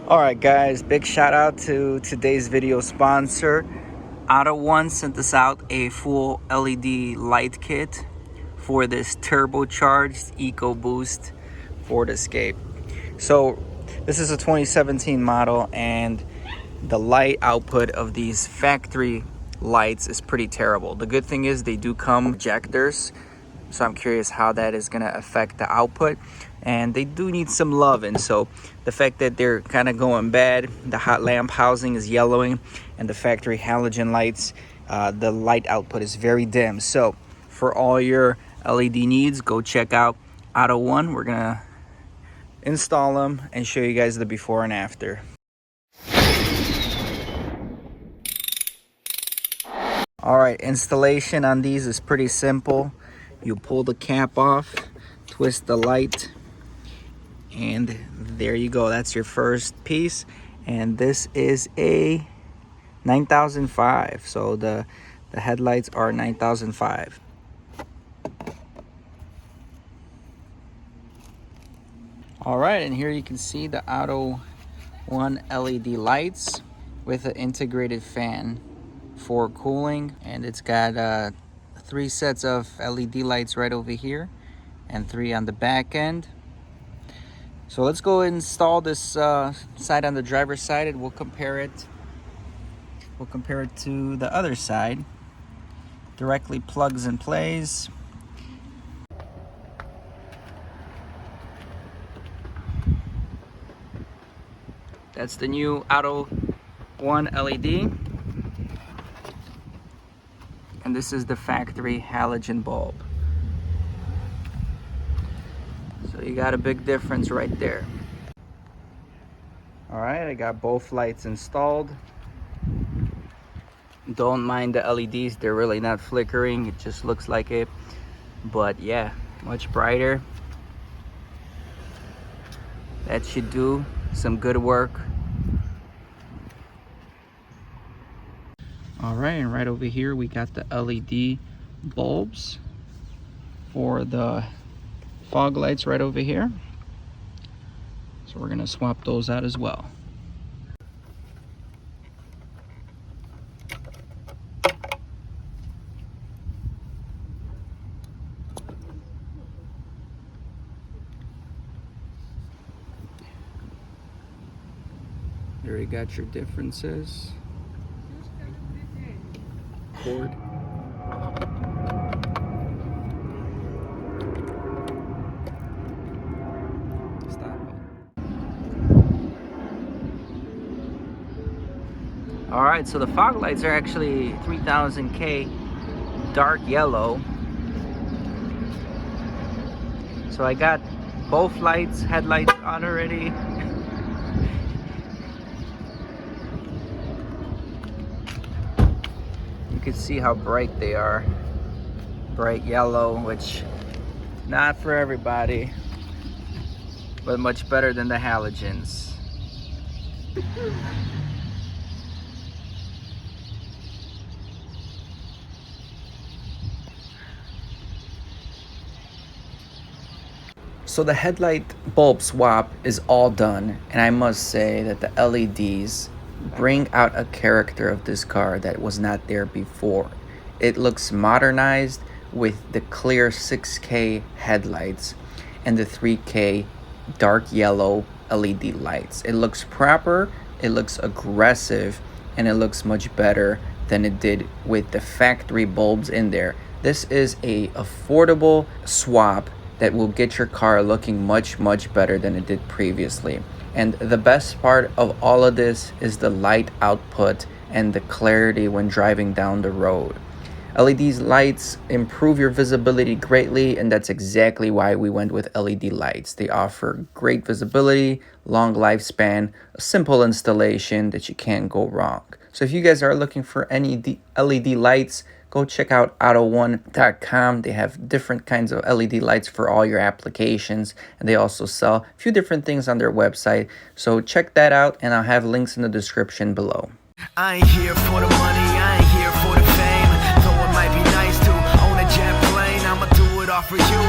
All right, guys, big shout out to today's video sponsor. AUTOONE sent us out a full LED light kit for this turbocharged EcoBoost Ford Escape. So this is a 2017 model, and the light output of these factory lights is pretty terrible. The good thing is they do come injectors, so I'm curious how that is going to affect the output, and they do need some loving. So the fact that they're kind of going bad, the hot lamp housing is yellowing, and the factory halogen lights, the light output is very dim. So for all your LED needs, go check out AUTOONE. We're gonna install them and show you guys the before and after. All right, installation on these is pretty simple. You pull the cap off, twist the light, and there you go. That's your first piece. And this is a 9005. So the headlights are 9005. All right, and here you can see the AUTOONE LED lights with an integrated fan for cooling, and it's got 3 sets of LED lights right over here and 3 on the back end. So let's go install this side on the driver's side, and we'll compare it to the other side. Directly plugs and plays. That's the new AUTOONE LED. And this is the factory halogen bulb. So you got a big difference right there. All right, I got both lights installed. Don't mind the LEDs, they're really not flickering, it just looks like it. But yeah, much brighter. That should do some good work. All right, and right over here we got the LED bulbs for the fog lights right over here. So we're gonna swap those out as well. There you got your differences. Cord. All right, so the fog lights are actually 3000K dark yellow. So I got both headlights on already. You can see how bright they are. Bright yellow, which not for everybody, but much better than the halogens. So the headlight bulb swap is all done, and I must say that the LEDs bring out a character of this car that was not there before. It looks modernized with the clear 6K headlights and the 3K dark yellow LED lights. It looks proper, it looks aggressive, and it looks much better than it did with the factory bulbs in there. This is a affordable swap that will get your car looking much better than it did previously. And the best part of all of this is the light output and the clarity when driving down the road. LED lights improve your visibility greatly, and that's exactly why we went with LED lights. They offer great visibility, long lifespan, a simple installation that you can't go wrong. So if you guys are looking for any LED lights, go check out AUTOONE.com. They have different kinds of LED lights for all your applications, and they also sell a few different things on their website. So check that out, and I'll have links in the description below. I ain't here for the money, I ain't here for the fame. Though it might be nice to own a jet plane, I'ma do it all for you.